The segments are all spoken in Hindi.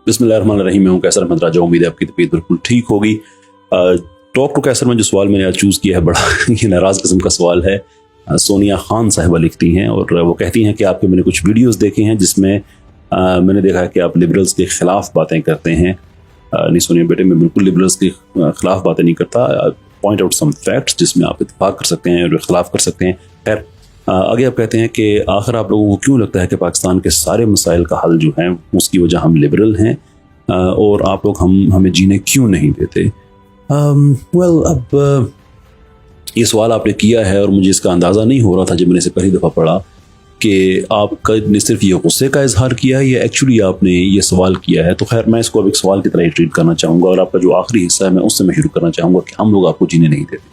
बिस्मिल्लाहिर्रहमानिर्रहीम। मैं हूं कैसर अहमद राजा। उम्मीद है आपकी तबीयत बिल्कुल ठीक होगी। टॉक टू कैसर में जो सवाल मैंने आज चूज़ किया है बड़ा ये नाराज़ किस्म का सवाल है। सोनिया खान साहिबा लिखती हैं और वो कहती हैं कि आपके मैंने कुछ वीडियोस देखे हैं जिसमें मैंने देखा है कि आप लिबरल्स के ख़िलाफ़ बातें करते हैं। नहीं सोनिया बेटे, मैं बिल्कुल लिबरल्स के ख़िलाफ़ बातें नहीं करता। पॉइंट आउट सम फैक्ट्स जिसमें आप इत्तेफाक कर सकते हैं और ख़िलाफ़ कर सकते हैं। खैर, आगे आप कहते हैं कि आखिर आप लोगों को क्यों लगता है कि पाकिस्तान के सारे मसाइल का हल जो है उसकी वजह हम लिबरल हैं और आप लोग हमें जीने क्यों नहीं देते। अब ये सवाल आपने किया है और मुझे इसका अंदाज़ा नहीं हो रहा था जब मैंने इसे पहली दफ़ा पढ़ा कि आपका ने सिर्फ ये गुस्से का इजहार किया है या एक्चुअली आपने ये सवाल किया है। तो खैर, मैं इसको अब एक सवाल की तरह ट्रीट करना चाहूँगा और आपका जो आखिरी हिस्सा है मैं उससे मैं शुरू करना चाहूँगा कि हम लोग आपको जीने नहीं देते।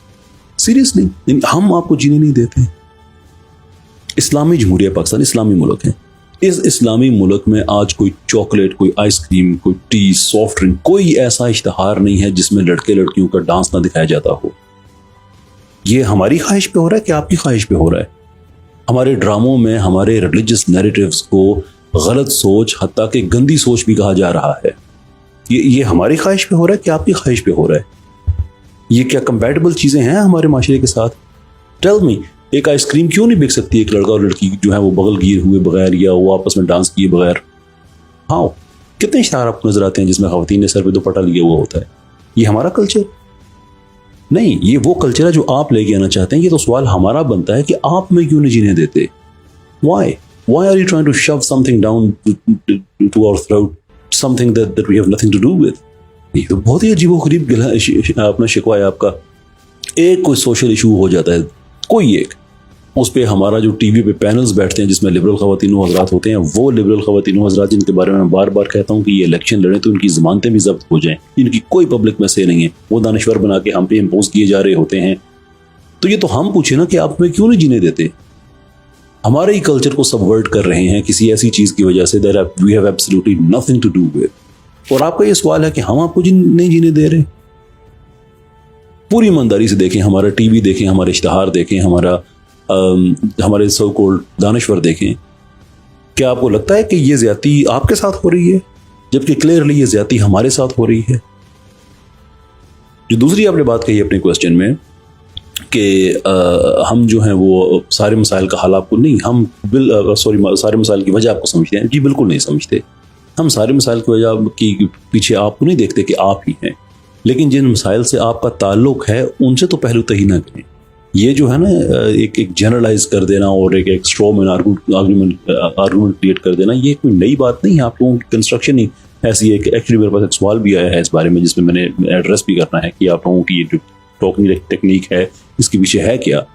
सीरियसली, हम आपको जीने नहीं देते। इस्लामी जमहूरिया पाकिस्तान इस्लामी मुल्क है। इस इस्लामी मुल्क में आज कोई चॉकलेट, कोई आइसक्रीम, कोई टी, सॉफ्ट ड्रिंक, कोई ऐसा इश्तहार नहीं है जिसमें लड़के लड़कियों का डांस ना दिखाया जाता हो। ये हमारी ख्वाहिश पे हो रहा है कि आपकी ख्वाहिश पे हो रहा है? हमारे ड्रामों में हमारे रिलीजियस नैरेटिव्स को गलत सोच, हत्ता कि गंदी सोच भी कहा जा रहा है। ये हमारी ख्वाहिश पे हो रहा है कि आपकी ख्वाहिश पे हो रहा है? ये क्या कंपैटिबल चीजें हैं हमारे माशरे के साथ? टेल मी, एक आइसक्रीम क्यों नहीं बिक सकती एक लड़का और लड़की जो है वो बगल गिर हुए बगैर या वो आपस में डांस किए बगैर? हाँ, कितने इश्तार आपको नजर आते हैं जिसमें खवातीन ने सर पे दुपट्टा लिया हुआ होता है? ये हमारा कल्चर नहीं, ये वो कल्चर है जो आप लेके आना चाहते हैं। ये तो सवाल हमारा बनता है कि आप में क्यों नहीं जीने देते? Why are you trying to shove something down to our throat, something that we have nothing to do with? ये तो बहुत ही अजीबोगरीब अपना शिकवा है आपका। एक कोई सोशल इशू हो जाता है, कोई एक, उस पर हमारा जो टीवी पे पैनल्स बैठते हैं जिसमें लिबरल ख़वातीन हज़रात होते हैं, वो लिबरल ख़वातीन हज़रात जिनके बारे में मैं बार बार कहता हूँ कि ये इलेक्शन लड़ें तो उनकी ज़मानतें भी जब्त हो जाएं, इनकी कोई पब्लिक में से नहीं है, वो दानश्वर बना के हम पे इम्पोज किए जा रहे होते हैं। तो ये तो हम पूछे ना कि आप हमें क्यों नहीं जीने देते? हमारे ही कल्चर को सबवर्ट कर रहे हैं किसी ऐसी चीज़ की वजह से that we have absolutely nothing to do with. और आपका ये सवाल है कि हम आपको नहीं जीने दे रहे? पूरी ईमानदारी से देखें, हमारा टीवी देखें, हमारे इश्तहार देखें, हमारे सो कॉल्ड दानश्वर देखें। क्या आपको लगता है कि ये ज्यादती आपके साथ हो रही है जबकि क्लियरली ये ज्यादती हमारे साथ हो रही है? जो दूसरी आपने बात कही अपने क्वेश्चन में कि हम जो हैं वो सारे मसाइल का हल आपको नहीं, सारे मसाइल की वजह आपको समझते हैं। जी बिल्कुल नहीं समझते। हम सारे मसाइल की वजह की पीछे आपको नहीं देखते कि आप ही हैं, लेकिन जिन मसाइल से आपका ताल्लुक है उनसे तो पहलू तही ना करें। ये जो है ना एक जनरलाइज कर देना और एक स्ट्रॉ मैन आर्गूमेंट क्रिएट कर देना, ये कोई नई बात नहीं है। आप लोगों की कंस्ट्रक्शन ही ऐसी है कि एक्चुअली मेरे पास एक सवाल भी आया है इस बारे में जिसमें मैंने एड्रेस भी करना है कि आप लोगों की ये जो टॉकिंग टेक्निक है इसके पीछे है क्या।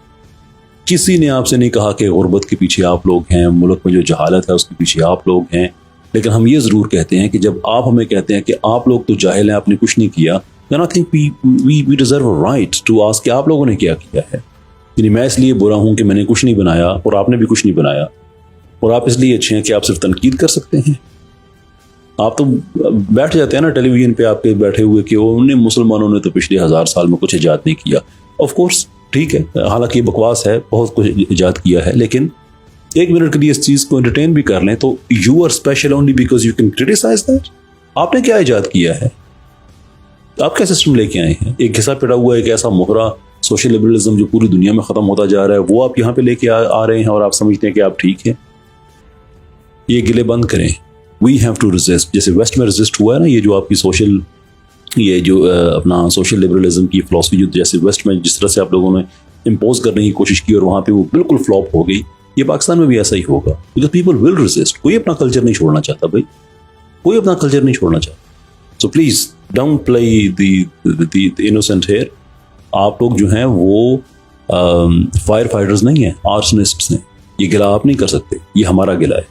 किसी ने आपसे नहीं कहा कि गुर्बत के पीछे आप लोग हैं, मुल्क में जो जहालत है उसके पीछे आप लोग हैं, लेकिन हम ये ज़रूर कहते हैं कि जब आप हमें कहते हैं कि आप लोग तो जाहिल हैं, आपने कुछ नहीं किया, then I think we deserve a right to ask कि आप लोगों ने क्या किया है। यानी मैं इसलिए बुरा हूं कि मैंने कुछ नहीं बनाया और आपने भी कुछ नहीं बनाया, और आप इसलिए अच्छे हैं कि आप सिर्फ तनकीद कर सकते हैं। आप तो बैठ जाते हैं ना टेलीविजन पे आपके बैठे हुए कि उन्हें मुसलमानों ने तो पिछले 1000 साल में कुछ ईजाद नहीं किया। ऑफ कोर्स ठीक है, हालांकि ये बकवास है, बहुत कुछ ईजाद किया है, लेकिन एक मिनट के लिए इस चीज़ को एंटरटेन भी कर लें तो you are special only because you can criticise that. आपने क्या ईजाद किया है? आप क्या सिस्टम लेके आए हैं? एक घिसा पिटा हुआ एक ऐसा मोहरा सोशल लिबरलिज्म जो पूरी दुनिया में ख़त्म होता जा रहा है, वो आप यहाँ पे लेके आ रहे हैं और आप समझते हैं कि आप ठीक हैं। ये गिले बंद करें। वी हैव टू रेजिस्ट, जैसे वेस्ट में रेजिस्ट हुआ है ना, ये जो आपकी अपना सोशल लिबरलिज्म की फिलॉसफी जो जैसे वेस्ट में जिस तरह से आप लोगों ने इम्पोज करने की कोशिश की और वहाँ पे वो बिल्कुल फ्लॉप हो गई, ये पाकिस्तान में भी ऐसा ही होगा बिकॉज पीपल विल रेजिस्ट। कोई अपना कल्चर नहीं छोड़ना चाहता भाई, कोई अपना कल्चर नहीं छोड़ना चाहता। So please don't play the innocent here. आप लोग जो हैं वो फायर फाइटर्स नहीं हैं, आर्सनिस्ट्स हैं। ये गिला आप नहीं कर सकते, ये हमारा गिला है।